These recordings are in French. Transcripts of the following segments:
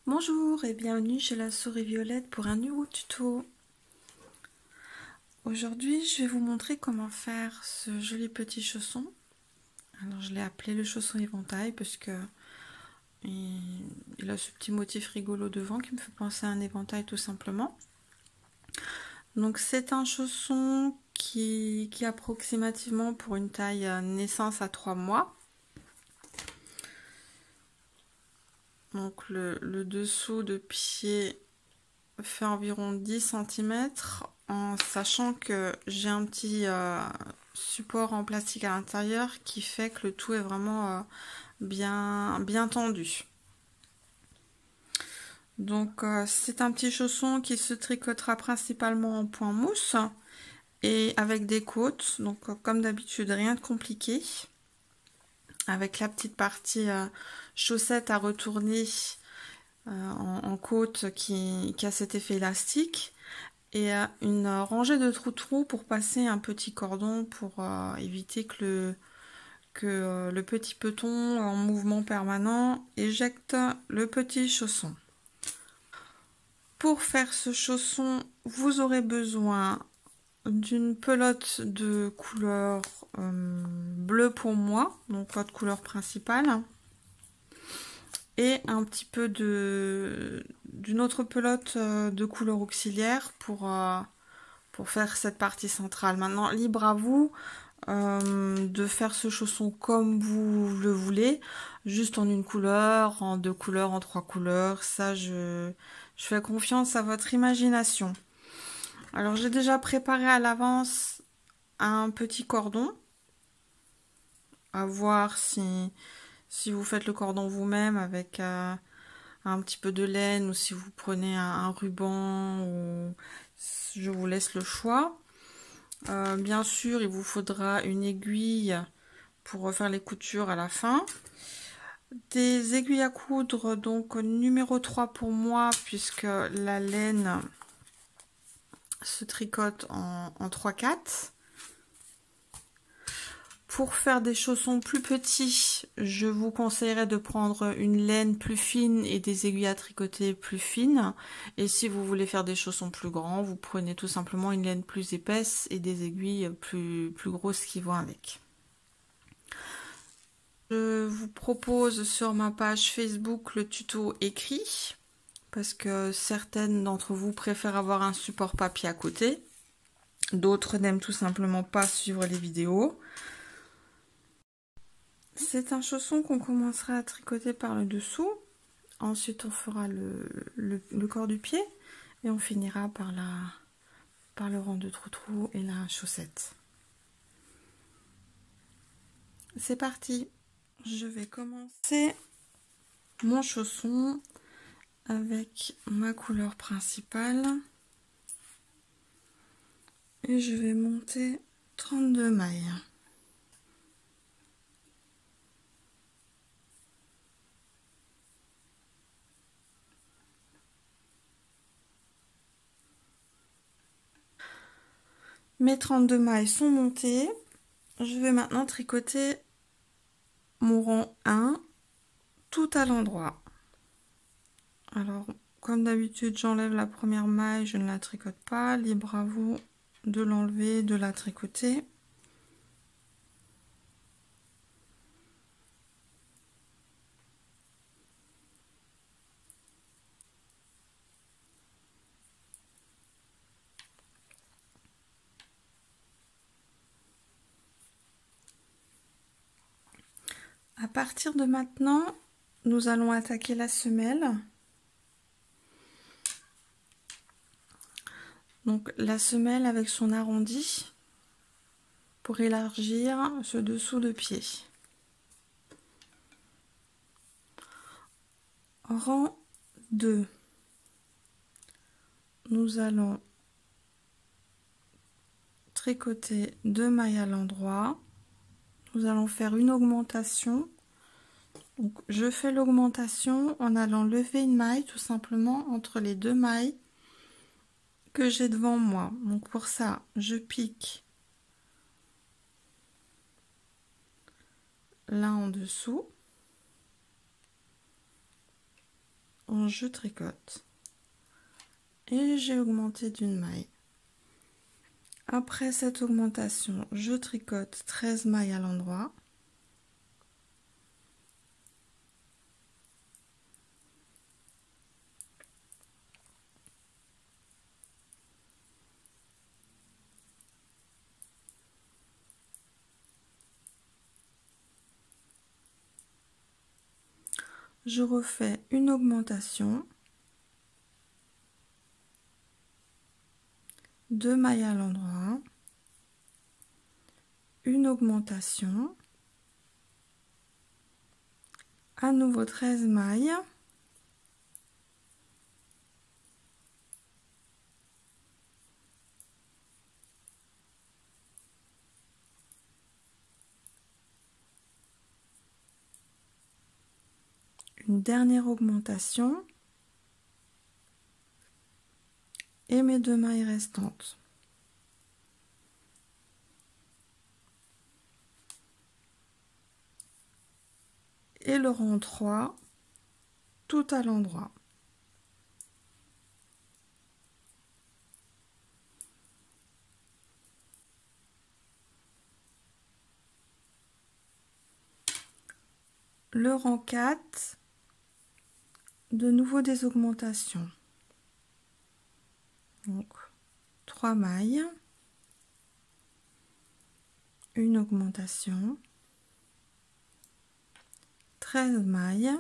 Bonjour et bienvenue chez la souris Violette pour un nouveau tuto. Aujourd'hui, je vais vous montrer comment faire ce joli petit chausson. Alors, je l'ai appelé le chausson éventail parce que il a ce petit motif rigolo devant qui me fait penser à un éventail tout simplement. Donc, c'est un chausson qui est approximativement pour une taille naissance à 3 mois. Donc, le dessous de pied fait environ 10 cm, en sachant que j'ai un petit support en plastique à l'intérieur qui fait que le tout est vraiment bien tendu. Donc c'est un petit chausson qui se tricotera principalement en point mousse et avec des côtes, donc comme d'habitude rien de compliqué, avec la petite partie chaussette à retourner en côte qui a cet effet élastique, et une rangée de trous-trous pour passer un petit cordon pour éviter que le petit peton en mouvement permanent éjecte le petit chausson. Pour faire ce chausson, vous aurez besoin d'une pelote de couleur bleue pour moi, donc votre couleur principale, et un petit peu d'une autre pelote de couleur auxiliaire pour faire cette partie centrale. Maintenant, libre à vous de faire ce chausson comme vous le voulez, juste en une couleur, en deux couleurs, en trois couleurs. Ça, je fais confiance à votre imagination. Alors, j'ai déjà préparé à l'avance un petit cordon, à voir si vous faites le cordon vous-même avec un petit peu de laine, ou si vous prenez un ruban, ou je vous laisse le choix. Bien sûr, il vous faudra une aiguille pour refaire les coutures à la fin. Des aiguilles à coudre, donc numéro 3 pour moi, puisque la laine se tricote en 3/4. Pour faire des chaussons plus petits, je vous conseillerais de prendre une laine plus fine et des aiguilles à tricoter plus fines. Et si vous voulez faire des chaussons plus grands, vous prenez tout simplement une laine plus épaisse et des aiguilles plus grosses qui vont avec. Je vous propose sur ma page Facebook le tuto écrit, parce que certaines d'entre vous préfèrent avoir un support papier à côté. D'autres n'aiment tout simplement pas suivre les vidéos. C'est un chausson qu'on commencera à tricoter par le dessous. Ensuite, on fera le corps du pied et on finira par le rang de trou-trou et la chaussette. C'est parti! Je vais commencer mon chausson avec ma couleur principale et je vais monter 32 mailles. Mes 32 mailles sont montées. Je vais maintenant tricoter mon rang 1 tout à l'endroit. Alors, comme d'habitude, j'enlève la première maille, je ne la tricote pas. Libre à vous de l'enlever, de la tricoter. À partir de maintenant, nous allons attaquer la semelle. Donc la semelle avec son arrondi pour élargir ce dessous de pied. Rang 2. Nous allons tricoter 2 mailles à l'endroit. Nous allons faire une augmentation. Donc, je fais l'augmentation en allant lever une maille tout simplement entre les 2 mailles que j'ai devant moi. Donc pour ça, je pique là en dessous, je tricote et j'ai augmenté d'une maille. Après cette augmentation, je tricote 13 mailles à l'endroit. Je refais une augmentation, 2 mailles à l'endroit, une augmentation, à nouveau 13 mailles, une dernière augmentation et mes 2 mailles restantes. Et le rang 3 tout à l'endroit. Le rang 4, de nouveau des augmentations. Donc 3 mailles, une augmentation, 13 mailles,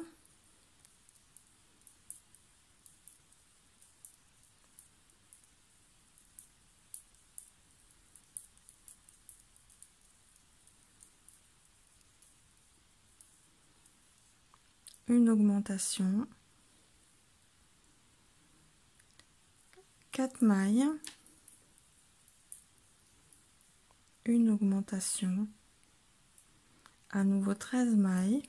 une augmentation, 4 mailles, une augmentation, à nouveau 13 mailles,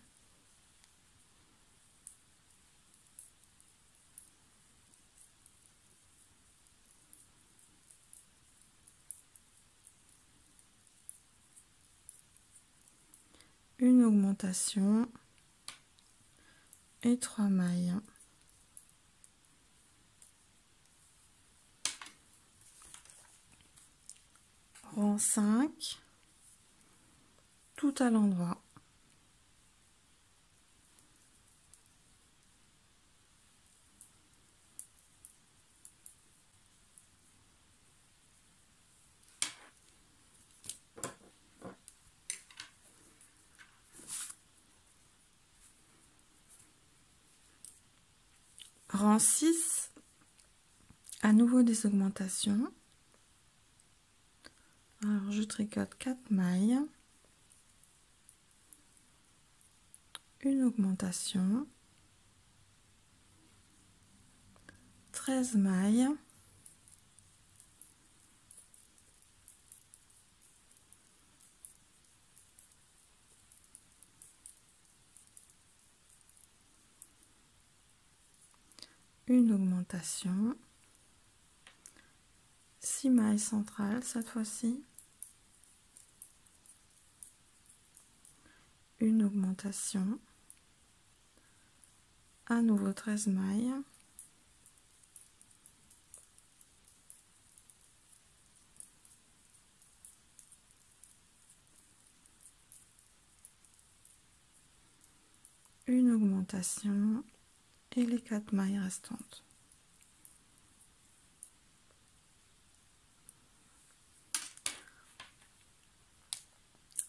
une augmentation et 3 mailles. Rang 5, tout à l'endroit. Rang 6, à nouveau des augmentations. Alors je tricote 4 mailles, une augmentation, 13 mailles, une augmentation, 6 mailles centrales cette fois-ci, une augmentation, à nouveau 13 mailles, une augmentation et les 4 mailles restantes.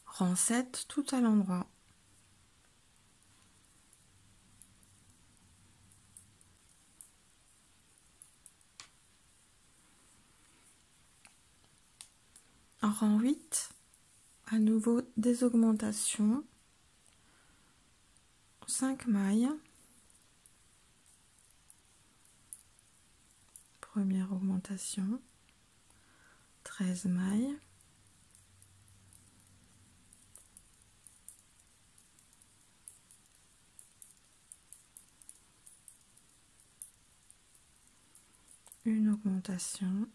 Rang 7, tout à l'endroit. Rang 8, à nouveau des augmentations, 5 mailles, première augmentation, 13 mailles, une augmentation,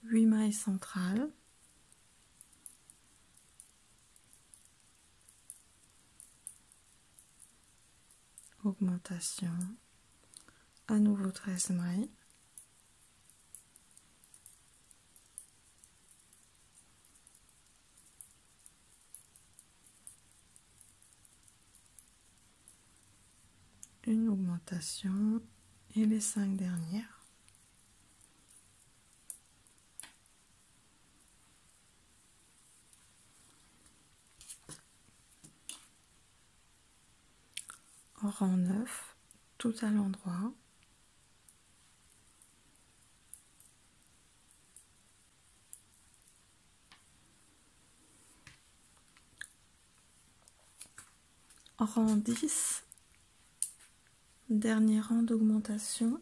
8 mailles centrales, augmentation, à nouveau 13 mailles, une augmentation et les 5 dernières. Rang 9, tout à l'endroit. Rang 10, dernier rang d'augmentation,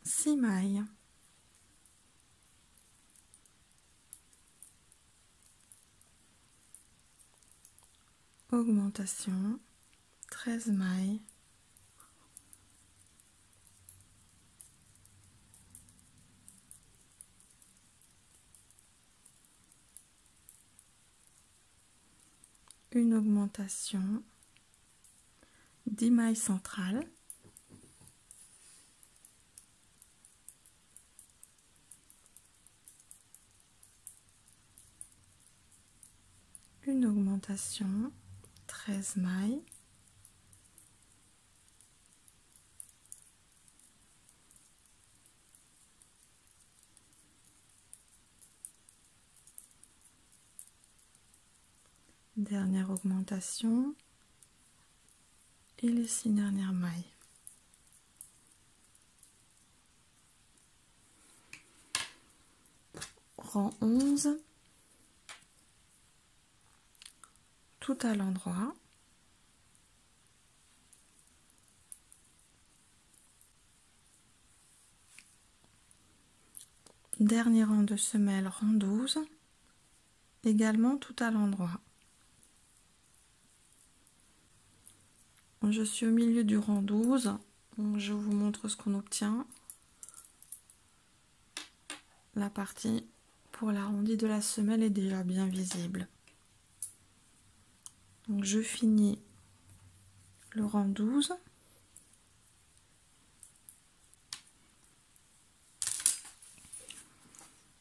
6 mailles. Augmentation, 13 mailles. Une augmentation, 10 mailles centrales. Une augmentation, 13 mailles. Dernière augmentation et les 6 dernières mailles. Rang 11, tout à l'endroit. Dernier rang de semelle, rang 12, également tout à l'endroit. Je suis au milieu du rang 12, donc je vous montre ce qu'on obtient. La partie pour l'arrondi de la semelle est déjà bien visible. Donc je finis le rang 12.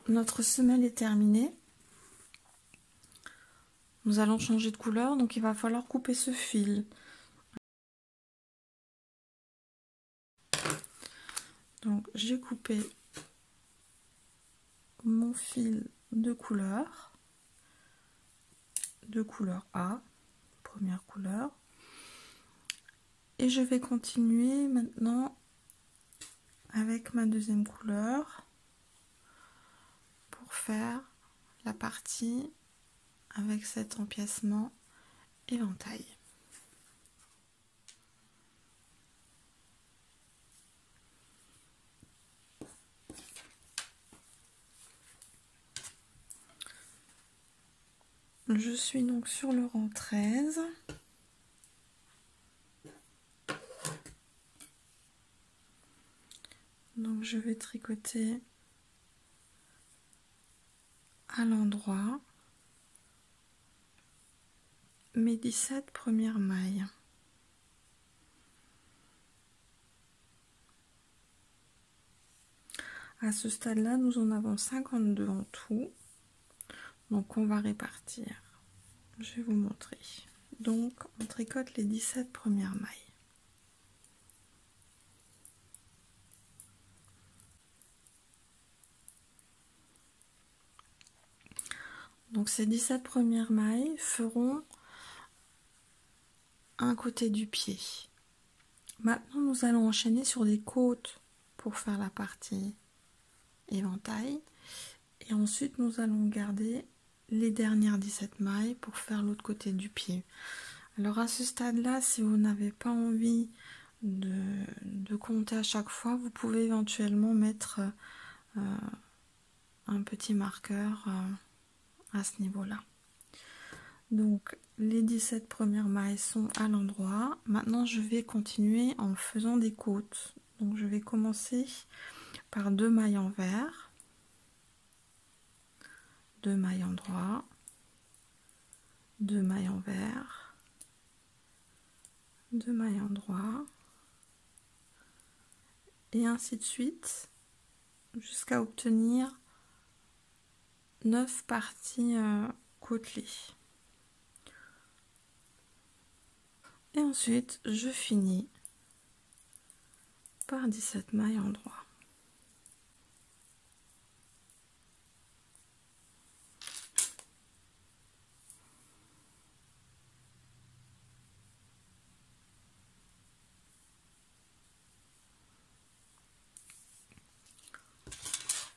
Notre semelle est terminée. Nous allons changer de couleur, donc il va falloir couper ce fil. Donc j'ai coupé mon fil de couleur A, première couleur, et je vais continuer maintenant avec ma deuxième couleur pour faire la partie avec cet empiècement éventail. Je suis donc sur le rang 13. Donc je vais tricoter à l'endroit mes 17 premières mailles. À ce stade-là, nous en avons 52 en tout. Donc on va répartir. Je vais vous montrer. Donc on tricote les 17 premières mailles. Donc ces 17 premières mailles feront un côté du pied. Maintenant nous allons enchaîner sur des côtes pour faire la partie éventail. Et ensuite nous allons garder les dernières 17 mailles pour faire l'autre côté du pied. Alors à ce stade-là, si vous n'avez pas envie de compter à chaque fois, vous pouvez éventuellement mettre un petit marqueur à ce niveau-là. Donc les 17 premières mailles sont à l'endroit. Maintenant je vais continuer en faisant des côtes. Donc je vais commencer par 2 mailles envers, 2 mailles endroit, 2 mailles envers, 2 mailles endroit, et ainsi de suite jusqu'à obtenir 9 parties côtelées. Et ensuite je finis par 17 mailles endroit.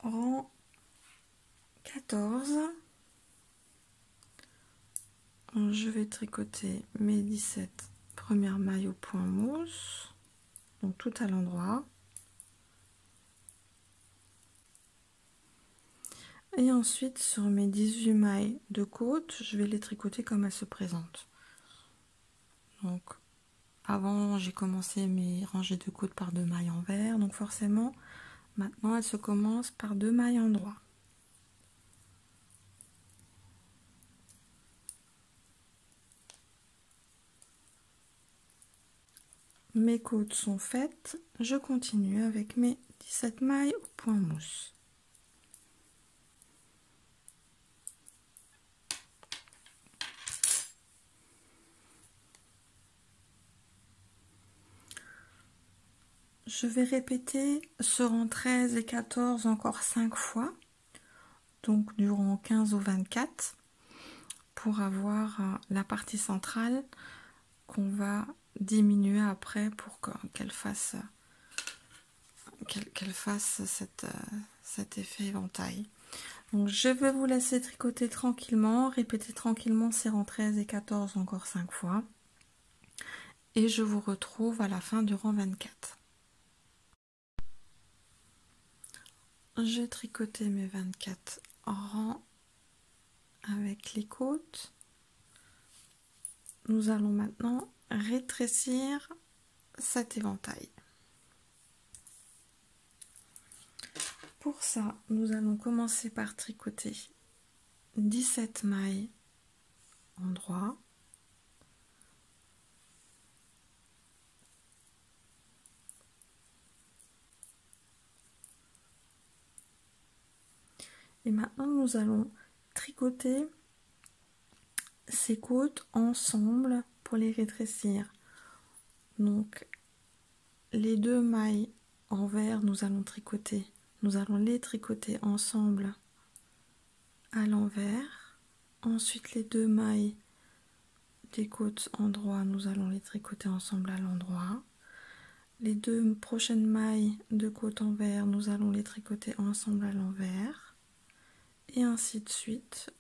Rang 14, je vais tricoter mes 17 premières mailles au point mousse, donc tout à l'endroit, et ensuite sur mes 18 mailles de côte, je vais les tricoter comme elles se présentent. Donc avant j'ai commencé mes rangées de côte par 2 mailles envers, donc forcément maintenant elles se commencent par 2 mailles endroit. Mes côtes sont faites, je continue avec mes 17 mailles au point mousse. Je vais répéter ce rang 13 et 14 encore 5 fois, donc du rang 15 au 24, pour avoir la partie centrale qu'on va diminuer après pour qu'elle fasse cet effet éventail. Donc je vais vous laisser tricoter tranquillement, répéter tranquillement ces rangs 13 et 14 encore 5 fois, et je vous retrouve à la fin du rang 24. J'ai tricoté mes 24 rangs avec les côtes. Nous allons maintenant rétrécir cet éventail. Pour ça, nous allons commencer par tricoter 17 mailles endroit, et maintenant nous allons tricoter ces côtes ensemble pour les rétrécir. Donc les 2 mailles envers, nous allons les tricoter ensemble à l'envers. Ensuite les 2 mailles des côtes endroit, nous allons les tricoter ensemble à l'endroit. Les 2 prochaines mailles de côte envers, nous allons les tricoter ensemble à l'envers, et ainsi de suite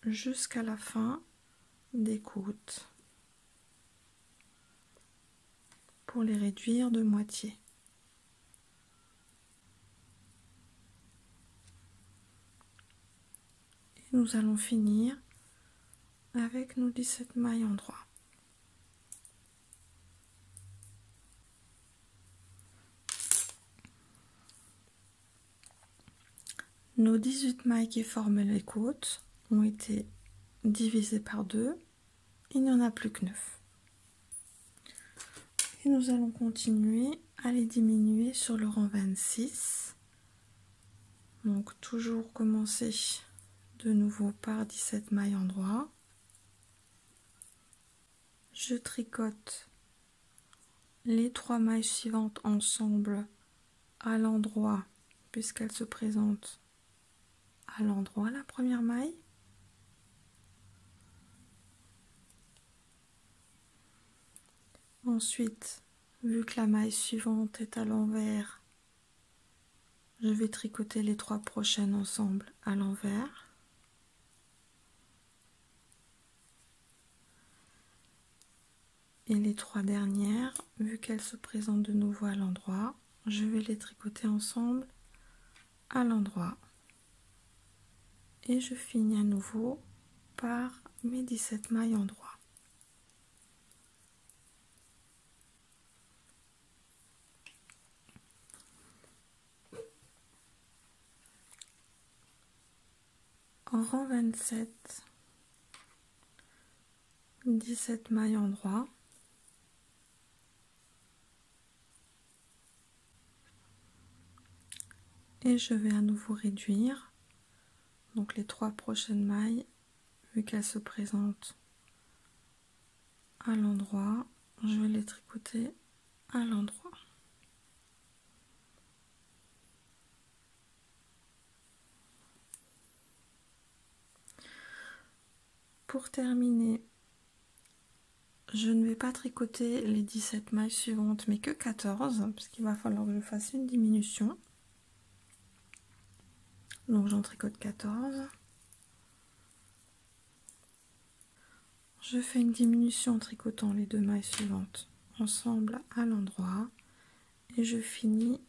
jusqu'à la fin des côtes pour les réduire de moitié. Et nous allons finir avec nos 17 mailles endroit. Nos 18 mailles qui forment les côtes ont été divisées par 2, il n'y en a plus que 9. Et nous allons continuer à les diminuer sur le rang 26. Donc toujours commencer de nouveau par 17 mailles endroit. Je tricote les 3 mailles suivantes ensemble à l'endroit, puisqu'elles se présentent à l'endroit, la première maille. Ensuite, vu que la maille suivante est à l'envers, je vais tricoter les 3 prochaines ensemble à l'envers. Et les 3 dernières, vu qu'elles se présentent de nouveau à l'endroit, je vais les tricoter ensemble à l'endroit. Et je finis à nouveau par mes 17 mailles endroit. En rang 27, 17 mailles endroit. Et je vais à nouveau réduire. Donc les 3 prochaines mailles, vu qu'elles se présentent à l'endroit, je vais les tricoter à l'endroit. Pour terminer, je ne vais pas tricoter les 17 mailles suivantes, mais que 14, parce qu'il va falloir que je fasse une diminution. Donc j'en tricote 14. Je fais une diminution en tricotant les 2 mailles suivantes ensemble à l'endroit et je finis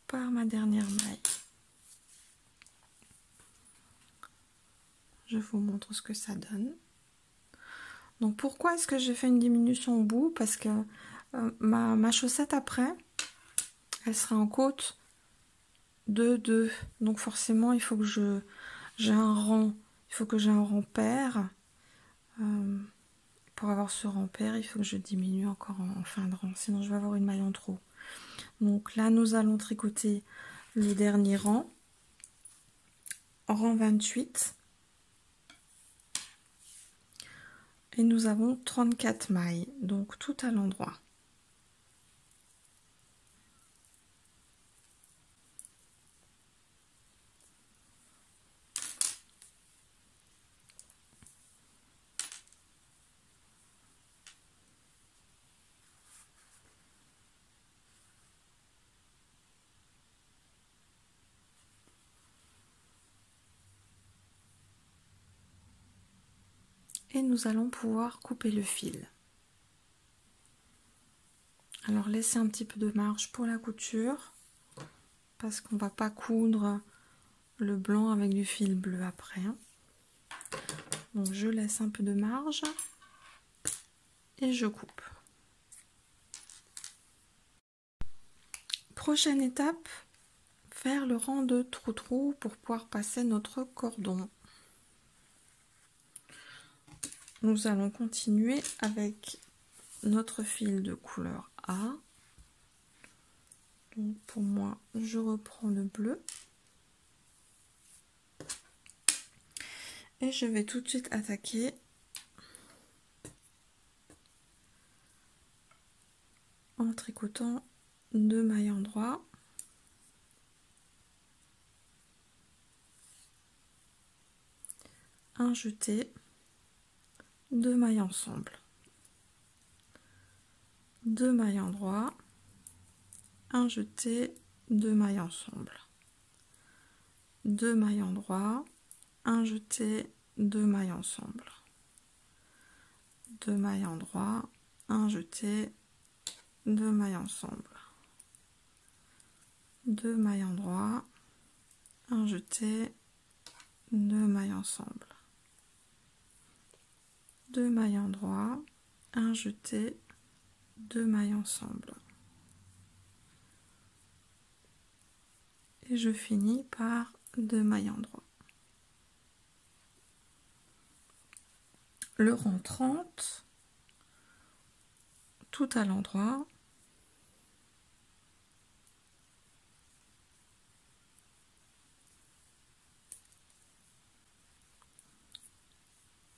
par ma dernière maille. Je vous montre ce que ça donne. Donc pourquoi est-ce que j'ai fait une diminution au bout? Parce que ma chaussette après, elle sera en côte de 2. Donc forcément, il faut que j'ai un rang. Il faut que j'ai un rang pair. Pour avoir ce rang pair, il faut que je diminue encore en fin de rang. Sinon, je vais avoir une maille en trop. Donc là, nous allons tricoter le dernier rang. Rang 28. Et nous avons 34 mailles. Donc tout à l'endroit. Et nous allons pouvoir couper le fil. Alors laissez un petit peu de marge pour la couture parce qu'on va pas coudre le blanc avec du fil bleu après. Donc je laisse un peu de marge et je coupe. Prochaine étape, faire le rang de trou-trou pour pouvoir passer notre cordon. Nous allons continuer avec notre fil de couleur A. Donc pour moi, je reprends le bleu. Et je vais tout de suite attaquer en tricotant 2 mailles endroit. Un jeté, 2 mailles ensemble. 2 mailles endroit, un jeté, 2 mailles ensemble. 2 mailles endroit, un jeté, 2 mailles ensemble. 2 mailles endroit, un jeté, 2 mailles ensemble. 2 mailles endroit, un jeté, 2 mailles ensemble. 2 mailles endroit, un jeté, 2 mailles ensemble. Et je finis par 2 mailles endroit. Le rang 30, tout à l'endroit.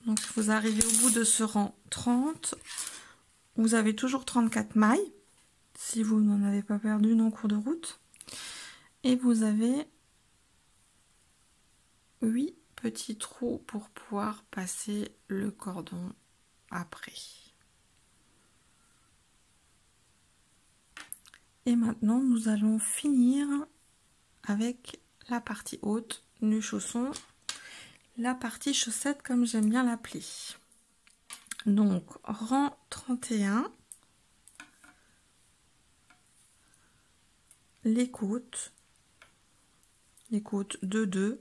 Donc vous arrivez au bout de ce rang 30, vous avez toujours 34 mailles, si vous n'en avez pas perdu une en cours de route. Et vous avez 8 petits trous pour pouvoir passer le cordon après. Et maintenant, nous allons finir avec la partie haute du chausson, la partie chaussette comme j'aime bien l'appeler. Donc, rang 31, les côtes de 2.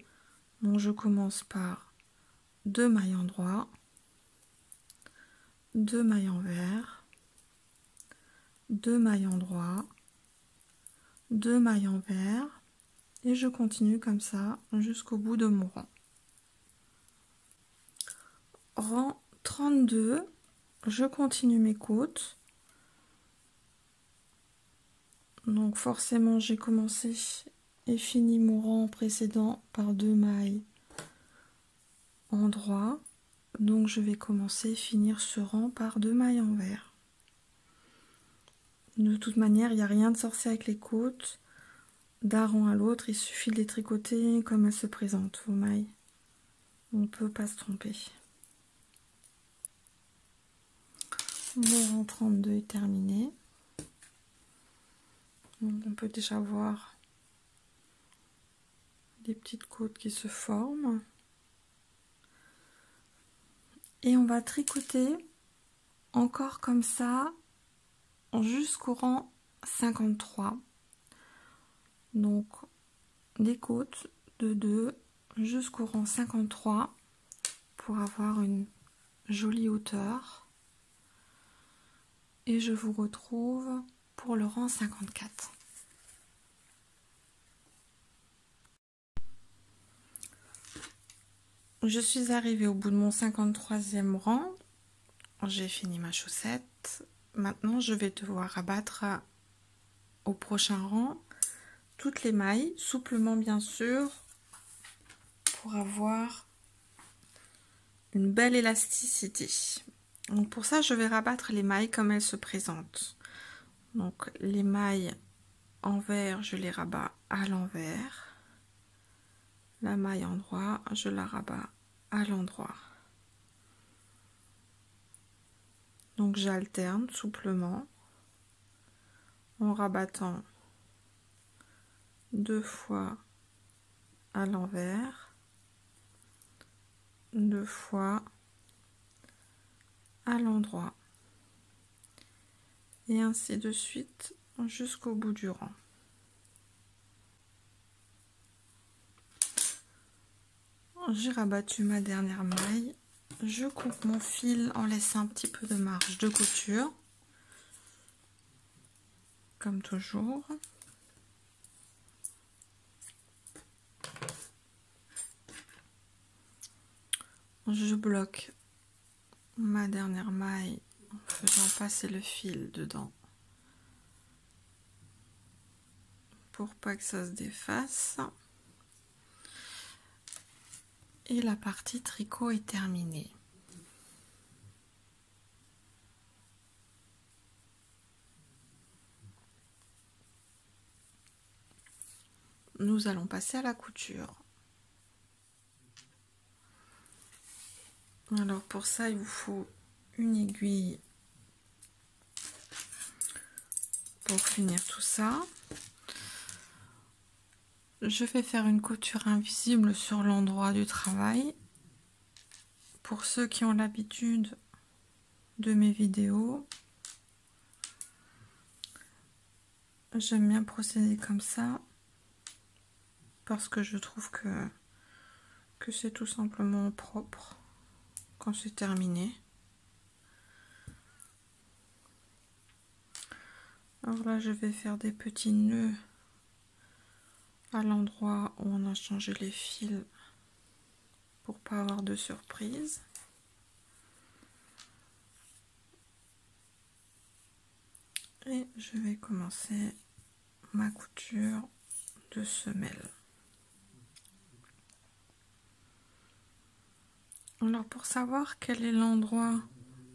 Donc, je commence par 2 mailles endroit, 2 mailles envers, 2 mailles endroit, 2 mailles envers, et je continue comme ça jusqu'au bout de mon rang. Rang 32, je continue mes côtes. Donc forcément j'ai commencé et fini mon rang précédent par 2 mailles en droit. Donc je vais commencer finir ce rang par 2 mailles envers. De toute manière, il n'y a rien de sorcier avec les côtes. D'un rang à l'autre, il suffit de les tricoter comme elles se présentent, vos mailles. On ne peut pas se tromper. Mon rang 32 est terminé. Donc on peut déjà voir les petites côtes qui se forment. Et on va tricoter encore comme ça jusqu'au rang 53. Donc des côtes de 2 jusqu'au rang 53 pour avoir une jolie hauteur. Et je vous retrouve pour le rang 54. Je suis arrivée au bout de mon 53e rang. J'ai fini ma chaussette. Maintenant, je vais devoir abattre au prochain rang toutes les mailles, souplement bien sûr, pour avoir une belle élasticité. Donc pour ça, je vais rabattre les mailles comme elles se présentent. Donc les mailles envers, je les rabats à l'envers. La maille en droit, je la rabats à l'endroit. Donc j'alterne souplement en rabattant 2 fois à l'envers, 2 fois à l'endroit, et ainsi de suite jusqu'au bout du rang. J'ai rabattu ma dernière maille, je coupe mon fil en laissant un petit peu de marge de couture, comme toujours. Je bloque ma dernière maille en faisant passer le fil dedans pour pas que ça se défasse. Et la partie tricot est terminée. Nous allons passer à la couture. Alors pour ça, il vous faut une aiguille pour finir tout ça. Je vais faire une couture invisible sur l'endroit du travail. Pour ceux qui ont l'habitude de mes vidéos, j'aime bien procéder comme ça parce que je trouve que c'est tout simplement propre quand c'est terminé. Alors là, je vais faire des petits nœuds à l'endroit où on a changé les fils pour pas avoir de surprise. Et je vais commencer ma couture de semelle. Alors pour savoir quel est l'endroit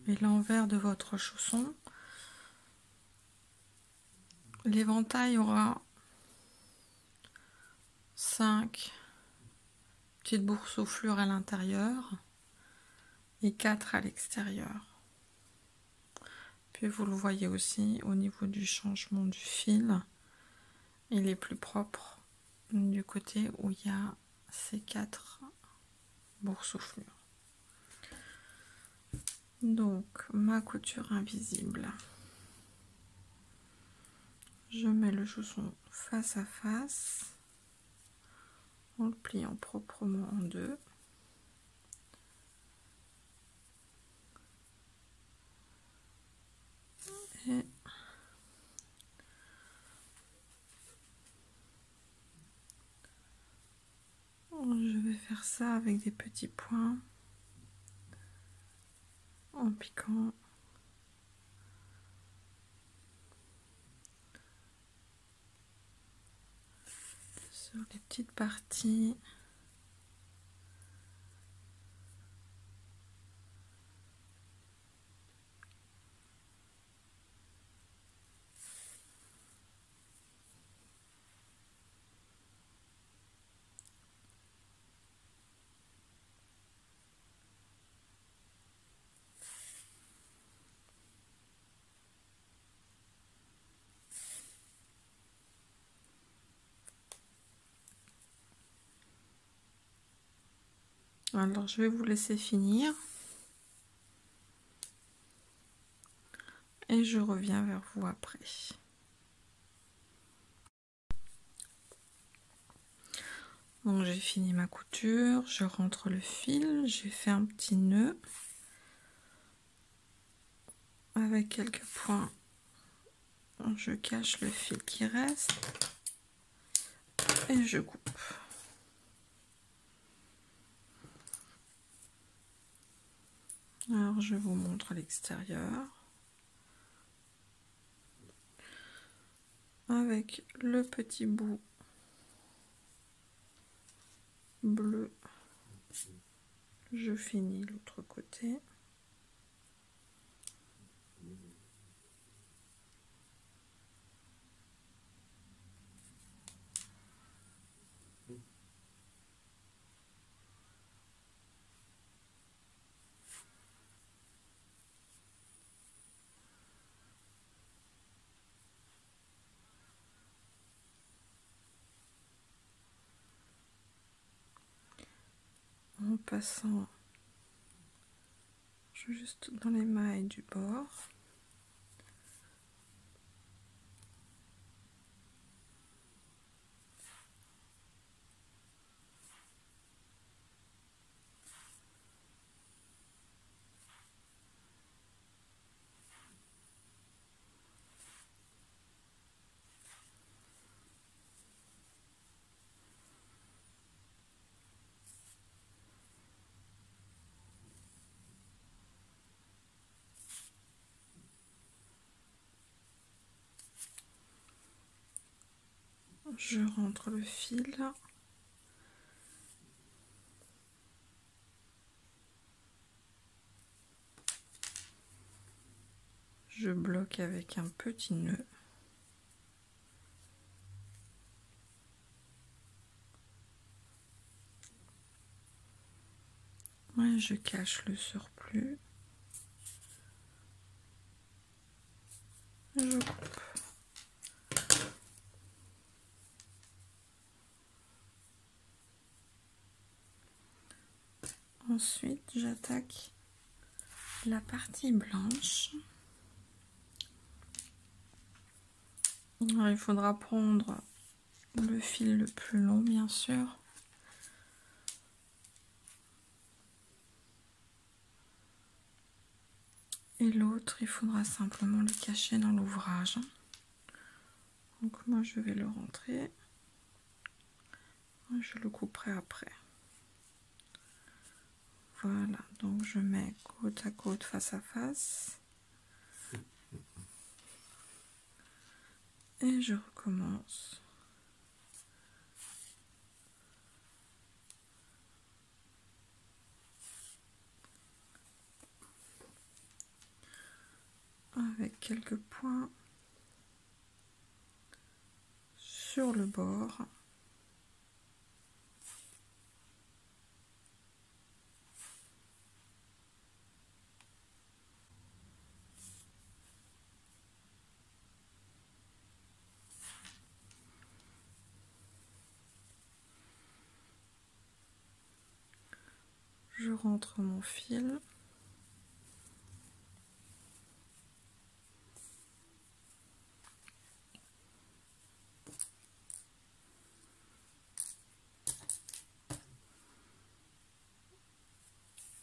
et l'envers de votre chausson, l'éventail aura 5 petites boursouflures à l'intérieur et 4 à l'extérieur. Puis vous le voyez aussi au niveau du changement du fil, il est plus propre du côté où il y a ces 4 boursouflures. Donc ma couture invisible, je mets le chausson face à face en le pliant proprement en deux. Et je vais faire ça avec des petits points en piquant sur les petites parties. Alors, je vais vous laisser finir. Et je reviens vers vous après. Donc, j'ai fini ma couture. Je rentre le fil. J'ai fait un petit nœud. Avec quelques points. Je cache le fil qui reste. Et je coupe. Alors, je vous montre l'extérieur. Avec le petit bout bleu, je finis l'autre côté. En passant juste dans les mailles du bord. Je rentre le fil. Je bloque avec un petit nœud. Et je cache le surplus. Je coupe. Ensuite, j'attaque la partie blanche. Alors, il faudra prendre le fil le plus long, bien sûr. Et l'autre, il faudra simplement le cacher dans l'ouvrage. Donc moi, je vais le rentrer. Je le couperai après. Voilà, donc je mets côte à côte, face à face. Et je recommence. Avec quelques points sur le bord. Je rentre mon fil.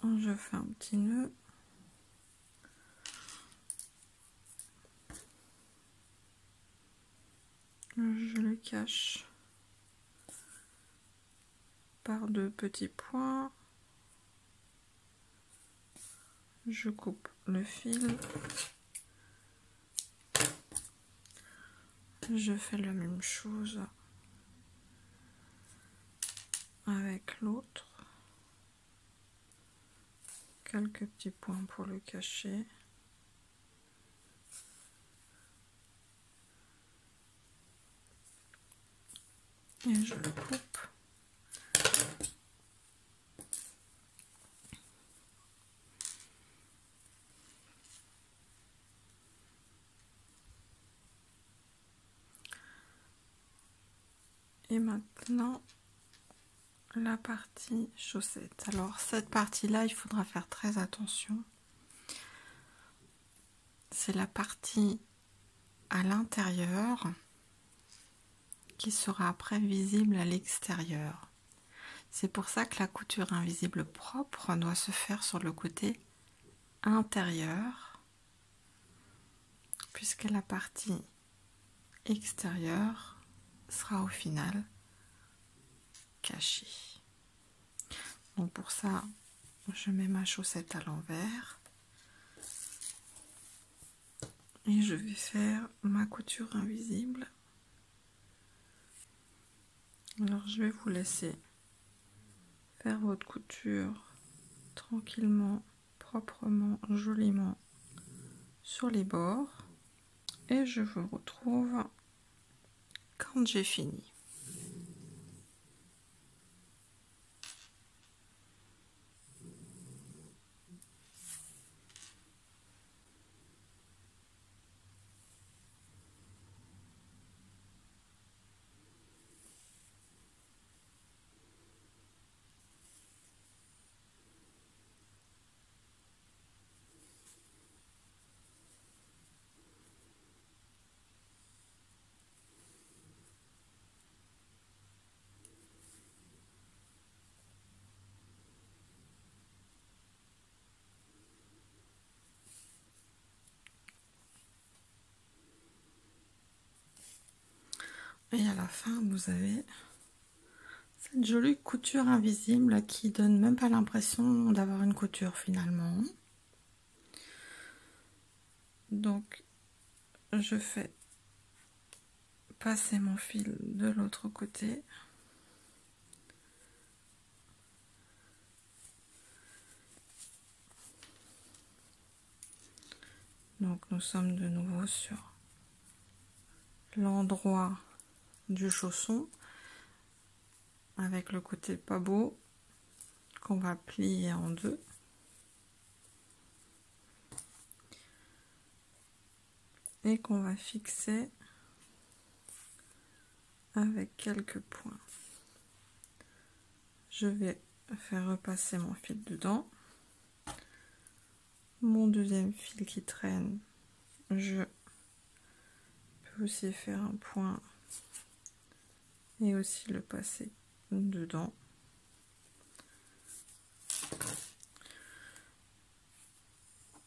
Je fais un petit nœud. Je le cache par deux petits points. Je coupe le fil. Je fais la même chose avec l'autre. Quelques petits points pour le cacher. Et je le coupe. Et maintenant, la partie chaussette. Alors, cette partie-là, il faudra faire très attention. C'est la partie à l'intérieur qui sera après visible à l'extérieur. C'est pour ça que la couture invisible propre doit se faire sur le côté intérieur, puisque la partie extérieure sera au final cachée. Donc pour ça, je mets ma chaussette à l'envers et je vais faire ma couture invisible. Alors je vais vous laisser faire votre couture tranquillement, proprement, joliment sur les bords et je vous retrouve quand j'ai fini. Et à la fin, vous avez cette jolie couture invisible qui donne même pas l'impression d'avoir une couture finalement. Donc, je fais passer mon fil de l'autre côté. Donc, nous sommes de nouveau sur l'endroit du chausson avec le côté pas beau qu'on va plier en deux. Et qu'on va fixer avec quelques points. Je vais faire repasser mon fil dedans. Mon deuxième fil qui traîne, je peux aussi faire un point et aussi le passer dedans.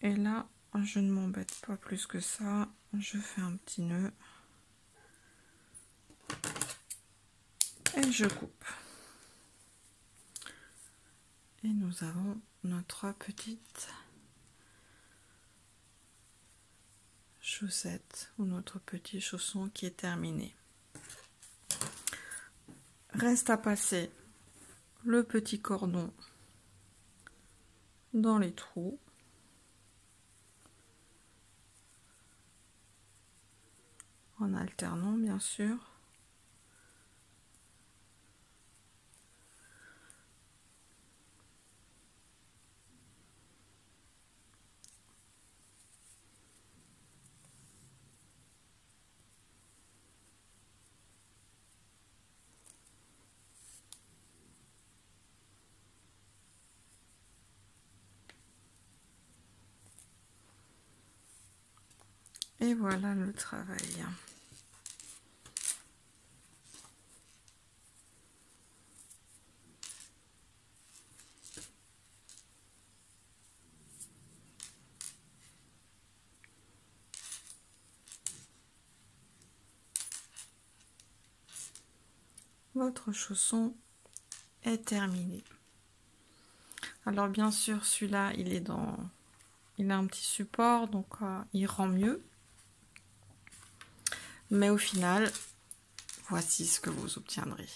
Et là, je ne m'embête pas plus que ça. Je fais un petit nœud et je coupe. Et nous avons notre petite chaussette ou notre petit chausson qui est terminé. Reste à passer le petit cordon dans les trous. En alternant bien sûr. Et voilà le travail. Votre chausson est terminé. Alors bien sûr, celui-là, il a un petit support, donc il rend mieux. Mais au final, voici ce que vous obtiendrez.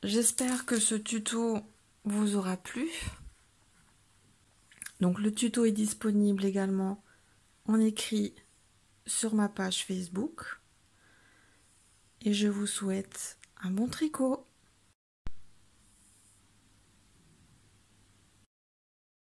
j'espère que ce tuto vous aura plu. Donc le tuto est disponible également en écrit sur ma page Facebook. Et je vous souhaite un bon tricot.